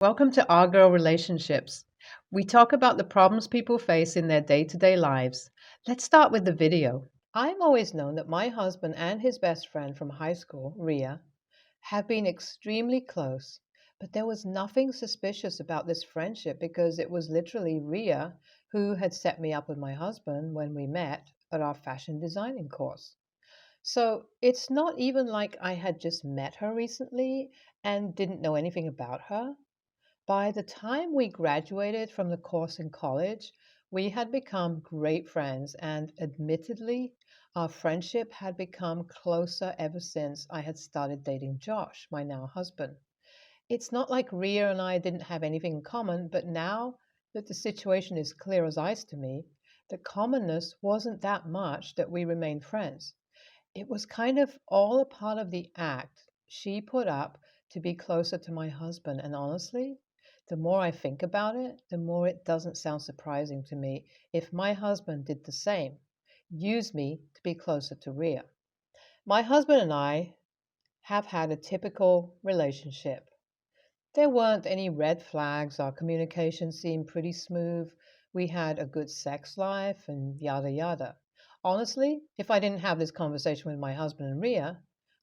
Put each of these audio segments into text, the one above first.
Welcome to Our Girl Relationships. We talk about the problems people face in their day to day lives. Let's start with the video. I've always known that my husband and his best friend from high school, Rhea, have been extremely close, but there was nothing suspicious about this friendship because it was literally Rhea who had set me up with my husband when we met at our fashion designing course. So it's not even like I had just met her recently and didn't know anything about her. By the time we graduated from the course in college, we had become great friends, and admittedly, our friendship had become closer ever since I had started dating Josh, my now husband. It's not like Rhea and I didn't have anything in common, but now that the situation is clear as ice to me, the commonness wasn't that much that we remained friends. It was kind of all a part of the act she put up to be closer to my husband. And honestly, the more I think about it, the more it doesn't sound surprising to me if my husband did the same, use me to be closer to Rhea. My husband and I have had a typical relationship. There weren't any red flags. Our communication seemed pretty smooth. We had a good sex life and yada yada. Honestly, if I didn't have this conversation with my husband and Rhea,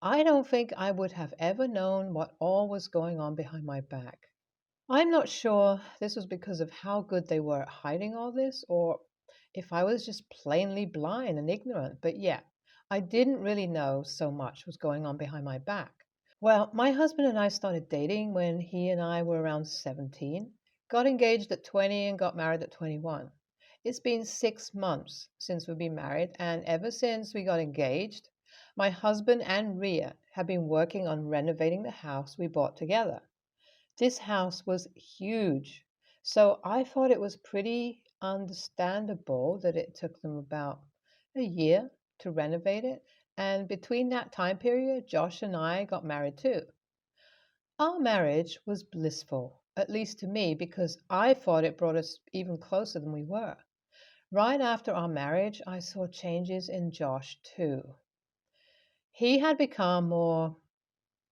I don't think I would have ever known what all was going on behind my back. I'm not sure this was because of how good they were at hiding all this or if I was just plainly blind and ignorant, but yeah, I didn't really know so much was going on behind my back. Well, my husband and I started dating when he and I were around 17, got engaged at 20, and got married at 21. It's been 6 months since we've been married, and ever since we got engaged, my husband and Rhea have been working on renovating the house we bought together. This house was huge, so I thought it was pretty understandable that it took them about a year to renovate it. And between that time period, Josh and I got married too. Our marriage was blissful, at least to me, because I thought it brought us even closer than we were. Right after our marriage, I saw changes in Josh too. He had become more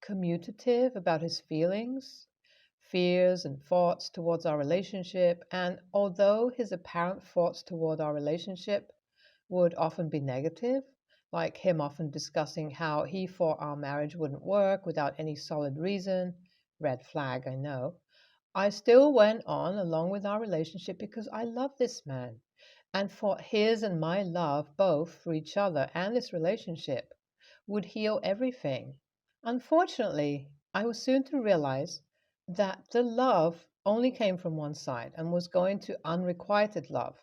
commutative about his feelings, fears, and thoughts towards our relationship. And although his apparent thoughts toward our relationship would often be negative, like him often discussing how he thought our marriage wouldn't work without any solid reason, red flag, I know, I still went on along with our relationship because I love this man and thought his and my love, both for each other and this relationship, would heal everything. Unfortunately, I was soon to realize that the love only came from one side and was going to unrequited love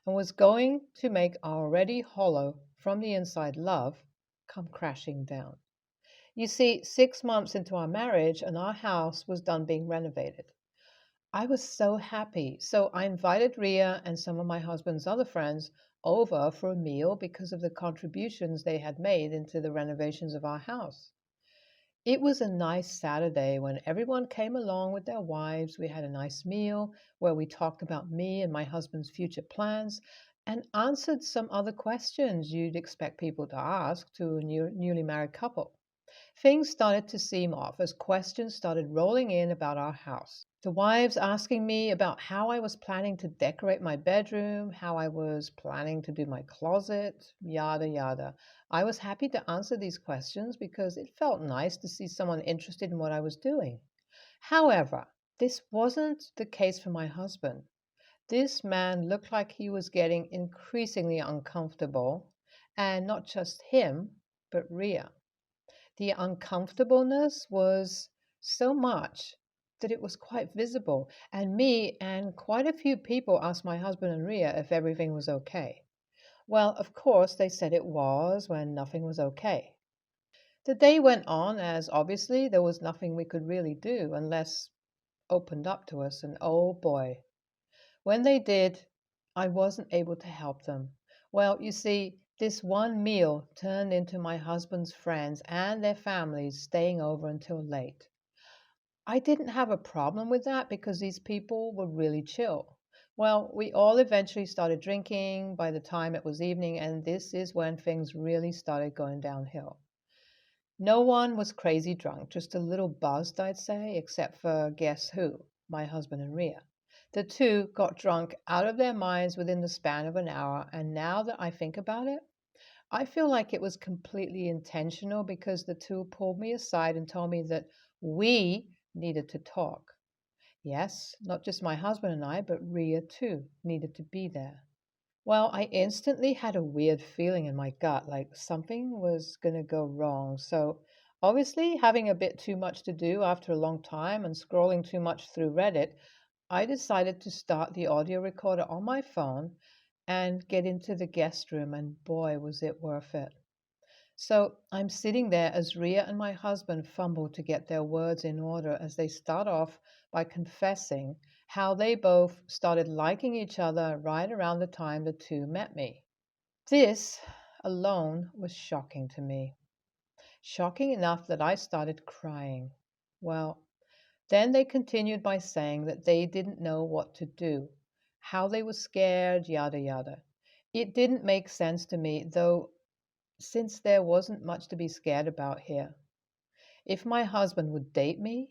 and was going to make our already hollow from the inside love come crashing down. You see, 6 months into our marriage and our house was done being renovated. I was so happy. So I invited Ria and some of my husband's other friends over for a meal because of the contributions they had made into the renovations of our house. It was a nice Saturday when everyone came along with their wives. We had a nice meal where we talked about me and my husband's future plans and answered some other questions you'd expect people to ask to a newly married couple. Things started to seem off as questions started rolling in about our house. The wives asking me about how I was planning to decorate my bedroom, how I was planning to do my closet, yada yada. I was happy to answer these questions because it felt nice to see someone interested in what I was doing. However, this wasn't the case for my husband. This man looked like he was getting increasingly uncomfortable, and not just him, but Ria. The uncomfortableness was so much that it was quite visible, and me and quite a few people asked my husband and Ria if everything was okay. Well, of course, they said it was when nothing was okay. The day went on as obviously there was nothing we could really do unless opened up to us, and oh boy, when they did, I wasn't able to help them. Well, you see, this one meal turned into my husband's friends and their families staying over until late. I didn't have a problem with that because these people were really chill. Well, we all eventually started drinking by the time it was evening, and this is when things really started going downhill. No one was crazy drunk, just a little buzzed, I'd say, except for guess who? my husband and Rhea. The two got drunk out of their minds within the span of an hour, and now that I think about it, I feel like it was completely intentional because the two pulled me aside and told me that we needed to talk. Yes, not just my husband and I, but Rhea too needed to be there. Well, I instantly had a weird feeling in my gut, like something was going to go wrong. So, obviously, having a bit too much to do after a long time and scrolling too much through Reddit, I decided to start the audio recorder on my phone and get into the guest room, and boy, was it worth it. So I'm sitting there as Rhea and my husband fumble to get their words in order as they start off by confessing how they both started liking each other right around the time the two met me. This alone was shocking to me. Shocking enough that I started crying. Well, then they continued by saying that they didn't know what to do, how they were scared, yada yada. It didn't make sense to me, though, since there wasn't much to be scared about here. If my husband would date me,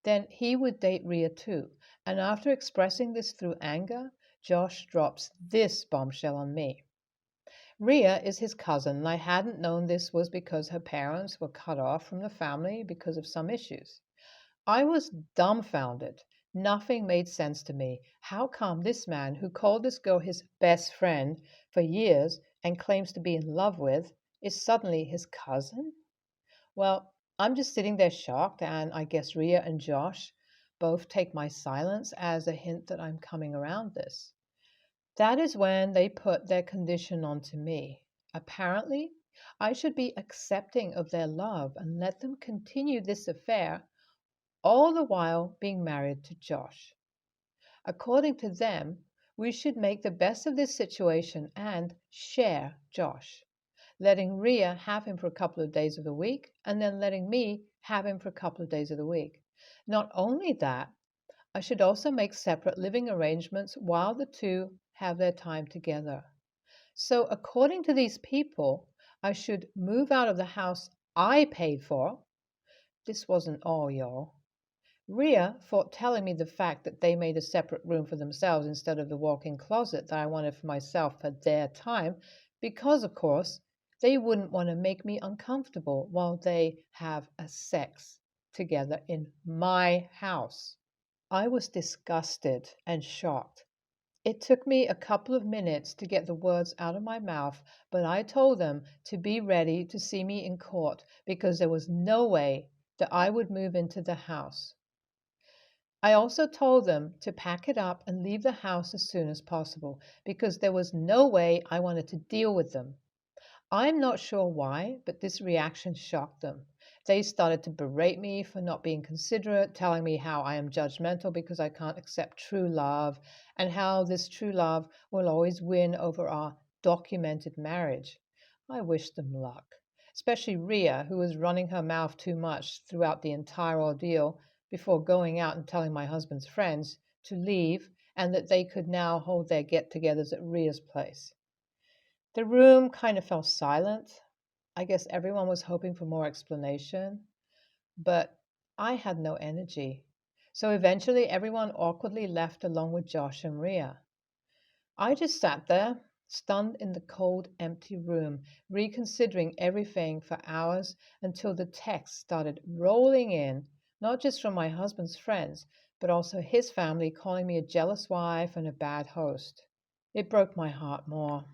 then he would date Rhea too. And after expressing this through anger, Josh drops this bombshell on me. Rhea is his cousin, and I hadn't known this was because her parents were cut off from the family because of some issues. I was dumbfounded. Nothing made sense to me. How come this man, who called this girl his best friend for years and claims to be in love with, is suddenly his cousin? Well, I'm just sitting there shocked, and I guess Rhea and Josh both take my silence as a hint that I'm coming around this. That is when they put their condition onto me. Apparently, I should be accepting of their love and let them continue this affair, all the while being married to Josh. According to them, we should make the best of this situation and share Josh, letting Rhea have him for a couple of days of the week and then letting me have him for a couple of days of the week. Not only that, I should also make separate living arrangements while the two have their time together. So, according to these people, I should move out of the house I paid for. This wasn't all, y'all. Rhea thought telling me the fact that they made a separate room for themselves instead of the walk in closet that I wanted for myself at their time, because, of course, they wouldn't want to make me uncomfortable while they have a sex together in my house. I was disgusted and shocked. It took me a couple of minutes to get the words out of my mouth, but I told them to be ready to see me in court because there was no way that I would move into the house. I also told them to pack it up and leave the house as soon as possible because there was no way I wanted to deal with them. I'm not sure why, but this reaction shocked them. They started to berate me for not being considerate, telling me how I am judgmental because I can't accept true love, and how this true love will always win over our documented marriage. I wish them luck, especially Rhea, who was running her mouth too much throughout the entire ordeal before going out and telling my husband's friends to leave and that they could now hold their get togethers at Rhea's place. The room kind of fell silent. I guess everyone was hoping for more explanation, but I had no energy. So eventually, everyone awkwardly left along with Josh and Rhea. I just sat there, stunned in the cold, empty room, reconsidering everything for hours until the texts started rolling in, not just from my husband's friends, but also his family calling me a jealous wife and a bad host. It broke my heart more.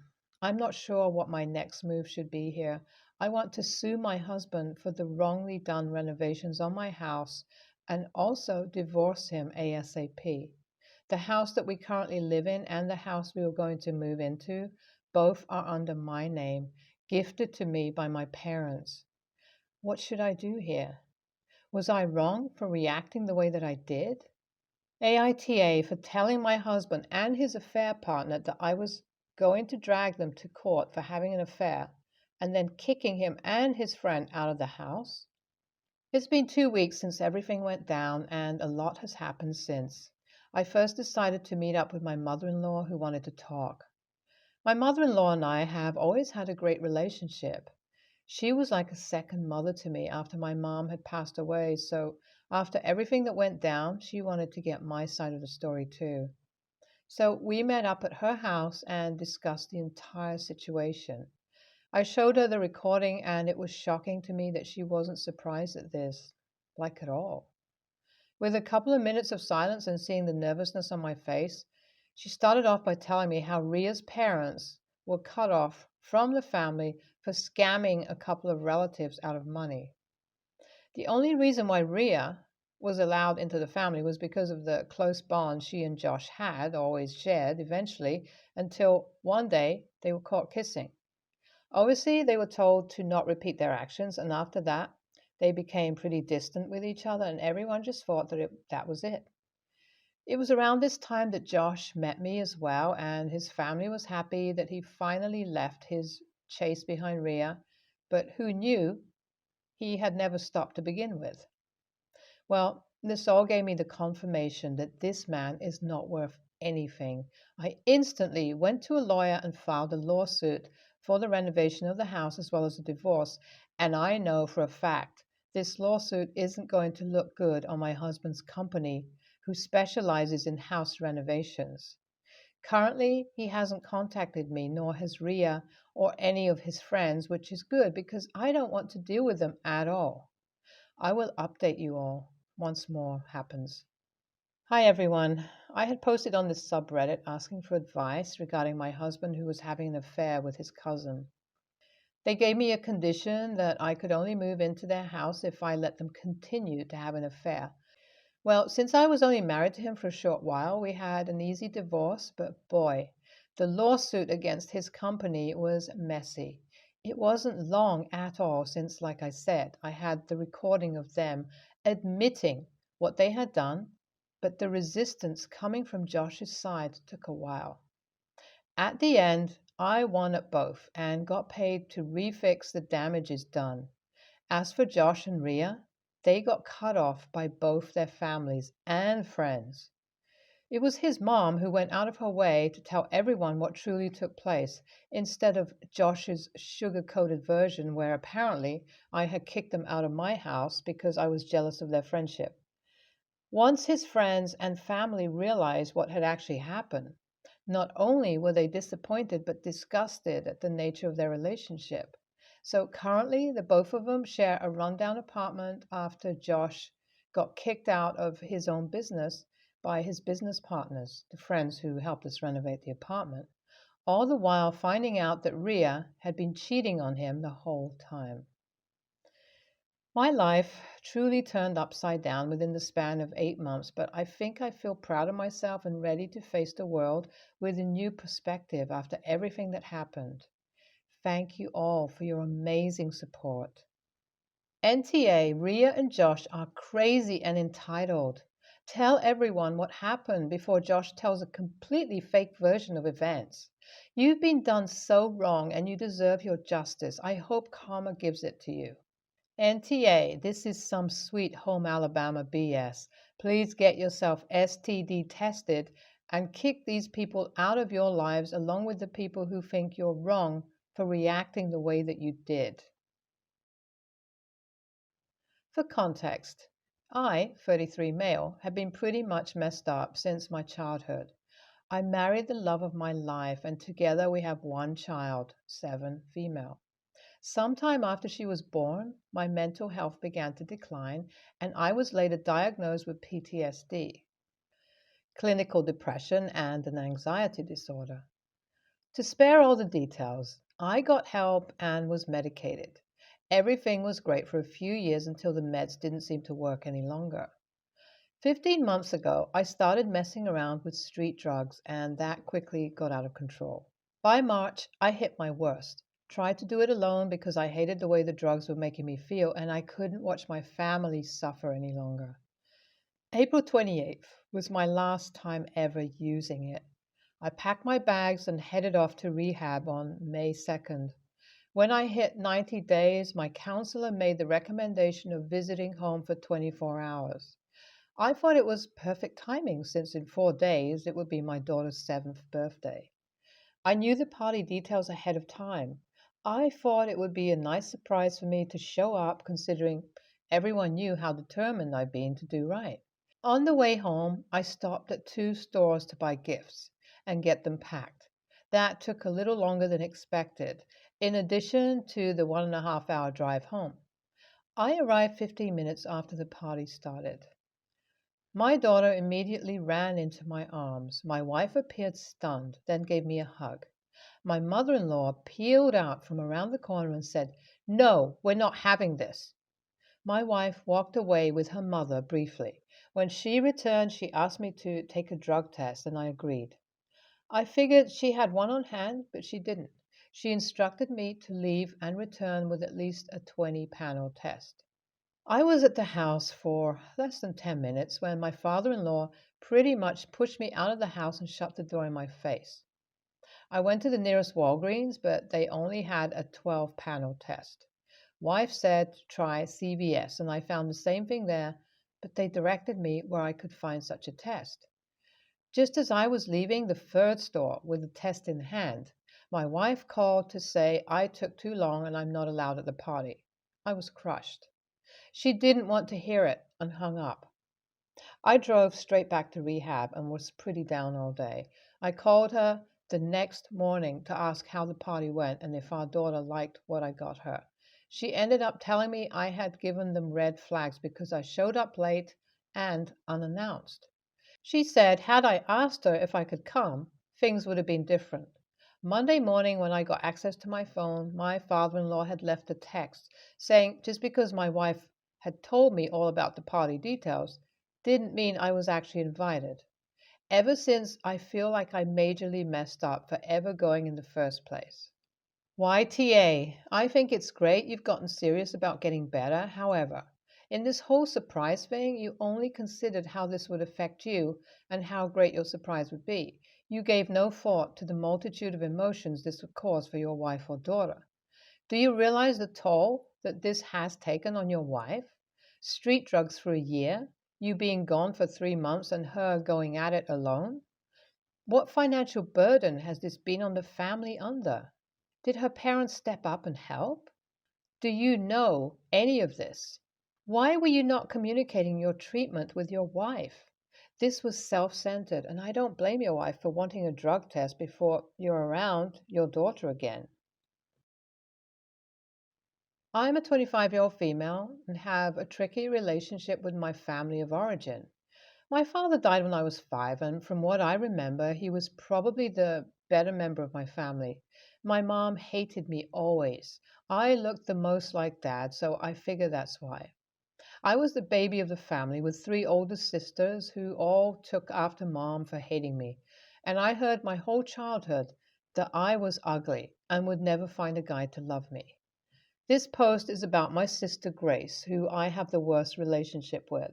I'm not sure what my next move should be here. I want to sue my husband for the wrongly done renovations on my house and also divorce him ASAP. The house that we currently live in and the house we were going to move into both are under my name, gifted to me by my parents. What should I do here? Was I wrong for reacting the way that I did? AITA for telling my husband and his affair partner that I was going to drag them to court for having an affair and then kicking him and his friend out of the house. It's been 2 weeks since everything went down, and a lot has happened since. I first decided to meet up with my mother in law who wanted to talk. My mother in law and I have always had a great relationship. She was like a second mother to me after my mom had passed away, so After everything that went down, she wanted to get my side of the story too. So we met up at her house and discussed the entire situation. I showed her the recording, and it was shocking to me that she wasn't surprised at this, like at all. With a couple of minutes of silence and seeing the nervousness on my face, she started off by telling me how Rhea's parents were cut off from the family for scamming a couple of relatives out of money. The only reason why Rhea was allowed into the family was because of the close bond she and Josh had always shared eventually, until one day they were caught kissing. Obviously, they were told to not repeat their actions, and after that, they became pretty distant with each other, and everyone just thought that was it. It was around this time that Josh met me as well, and his family was happy that he finally left his chase behind Rhea, but who knew he had never stopped to begin with? Well, this all gave me the confirmation that this man is not worth anything. I instantly went to a lawyer and filed a lawsuit for the renovation of the house as well as a divorce. And I know for a fact this lawsuit isn't going to look good on my husband's company, who specializes in house renovations. Currently, he hasn't contacted me, nor has Rhea or any of his friends, which is good because I don't want to deal with them at all. I will update you all once more happens. Hi everyone. I had posted on this subreddit asking for advice regarding my husband who was having an affair with his cousin. They gave me a condition that I could only move into their house if I let them continue to have an affair. Well, since I was only married to him for a short while, we had an easy divorce, but boy, the lawsuit against his company was messy. It wasn't long at all since, like I said, I had the recording of them admitting what they had done, but the resistance coming from Josh's side took a while. At the end, I won at both and got paid to refix the damages done. As for Josh and Rhea, they got cut off by both their families and friends. It was his mom who went out of her way to tell everyone what truly took place, instead of Josh's sugar coated version, where apparently I had kicked them out of my house because I was jealous of their friendship. Once his friends and family realized what had actually happened, not only were they disappointed but disgusted at the nature of their relationship. So currently, the both of them share a rundown apartment after Josh got kicked out of his own business by his business partners, the friends who helped us renovate the apartment, all the while finding out that Rhea had been cheating on him the whole time. My life truly turned upside down within the span of 8 months, but I think I feel proud of myself and ready to face the world with a new perspective after everything that happened. Thank you all for your amazing support. NTA, Rhea and Josh are crazy and entitled. Tell everyone what happened before Josh tells a completely fake version of events. You've been done so wrong and you deserve your justice. I hope karma gives it to you. NTA, this is some sweet home Alabama BS. Please get yourself STD tested and kick these people out of your lives along with the people who think you're wrong for reacting the way that you did. For context, I, 33 male, have been pretty much messed up since my childhood. I married the love of my life, and together we have one child, 7 female. Sometime after she was born, my mental health began to decline, and I was later diagnosed with PTSD, clinical depression, and an anxiety disorder. To spare all the details, I got help and was medicated. Everything was great for a few years until the meds didn't seem to work any longer. 15 months ago, I started messing around with street drugs, and that quickly got out of control. By March, I hit my worst. Tried to do it alone because I hated the way the drugs were making me feel, and I couldn't watch my family suffer any longer. April 28th was my last time ever using it. I packed my bags and headed off to rehab on May 2nd. When I hit 90 days, my counselor made the recommendation of visiting home for 24 hours. I thought it was perfect timing since in 4 days it would be my daughter's 7th birthday. I knew the party details ahead of time. I thought it would be a nice surprise for me to show up, considering Everyone knew how determined I'd been to do right. On the way home, I stopped at two stores to buy gifts and get them packed. That took a little longer than expected, in addition to the 1.5 hour drive home. I arrived 15 minutes after the party started. My daughter immediately ran into my arms. My wife appeared stunned, then gave me a hug. My mother in law peeled out from around the corner and said, "No, we're not having this." My wife walked away with her mother briefly. When she returned, she asked me to take a drug test, and I agreed. I figured she had one on hand, but she didn't. She instructed me to leave and return with at least a 20-panel test. I was at the house for less than 10 minutes when my father in law pretty much pushed me out of the house and shut the door in my face. I went to the nearest Walgreens, but they only had a 12-panel test. Wife said to try CVS, and I found the same thing there, but they directed me where I could find such a test. Just as I was leaving the third store with the test in hand, my wife called to say I took too long and I'm not allowed at the party. I was crushed. She didn't want to hear it and hung up. I drove straight back to rehab and was pretty down all day. I called her the next morning to ask how the party went and if our daughter liked what I got her. She ended up telling me I had given them red flags because I showed up late and unannounced. She said had I asked her if I could come, things would have been different. Monday morning, when I got access to my phone, my father in law had left a text saying just because my wife had told me all about the party details didn't mean I was actually invited. Ever since, I feel like I majorly messed up for ever going in the first place. YTA, I think it's great you've gotten serious about getting better. However, in this whole surprise thing, you only considered how this would affect you and how great your surprise would be. You gave no thought to the multitude of emotions this would cause for your wife or daughter. Do you realize the toll that this has taken on your wife? Street drugs for a year, you being gone for 3 months, and her going at it alone? What financial burden has this been on the family under? Did her parents step up and help? Do you know any of this? Why were you not communicating your treatment with your wife? This was self centered, and I don't blame your wife for wanting a drug test before you're around your daughter again. I'm a 25-year-old female and have a tricky relationship with my family of origin. My father died when I was 5, and from what I remember, he was probably the better member of my family. My mom hated me always. I looked the most like dad, so I figure that's why. I was the baby of the family with three older sisters who all took after mom for hating me. And I heard my whole childhood that I was ugly and would never find a guy to love me. This post is about my sister Grace, who I have the worst relationship with.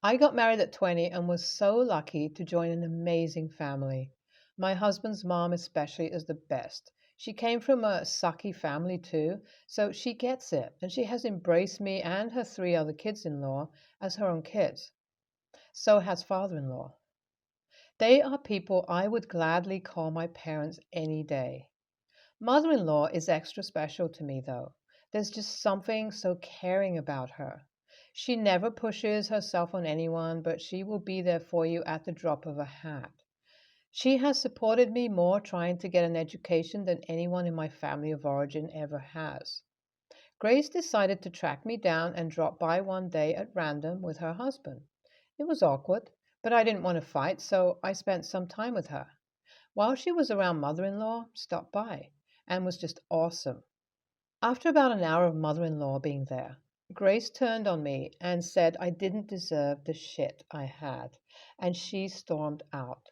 I got married at 20 and was so lucky to join an amazing family. My husband's mom, especially, is the best. She came from a sucky family too, so she gets it, and she has embraced me and her three other kids in law as her own kids. So has father in law. They are people I would gladly call my parents any day. Mother in law is extra special to me, though. There's just something so caring about her. She never pushes herself on anyone, but she will be there for you at the drop of a hat. She has supported me more trying to get an education than anyone in my family of origin ever has. Grace decided to track me down and drop by one day at random with her husband. It was awkward, but I didn't want to fight, so I spent some time with her. While she was around mother in law, stopped by and was just awesome. After about an hour of mother in law being there, Grace turned on me and said I didn't deserve the shit I had, and she stormed out,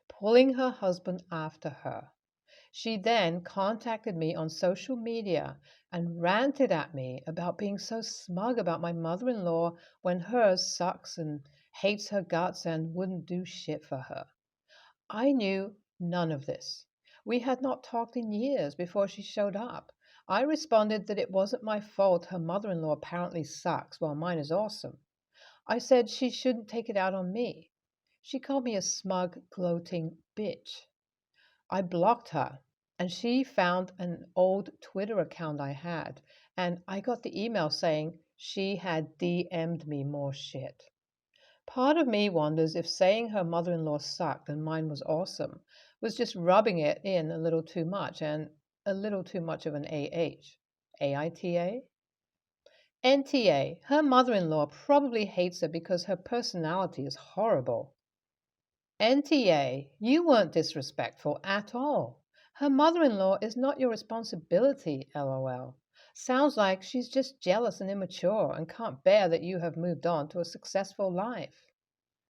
pulling her husband after her. She then contacted me on social media and ranted at me about being so smug about my mother in law when hers sucks and hates her guts and wouldn't do shit for her. I knew none of this. We had not talked in years before she showed up. I responded that it wasn't my fault her mother in law apparently sucks while mine is awesome. I said she shouldn't take it out on me. She called me a smug, gloating bitch. I blocked her, and she found an old Twitter account I had, and I got the email saying She had DM'd me more shit. Part of me wonders if saying her mother in law sucked and mine was awesome was just rubbing it in a little too much and a little too much of an AH. AITA? NTA, her mother in law probably hates her because her personality is horrible. NTA, you weren't disrespectful at all. Her mother in law is not your responsibility, lol. Sounds like she's just jealous and immature and can't bear that you have moved on to a successful life.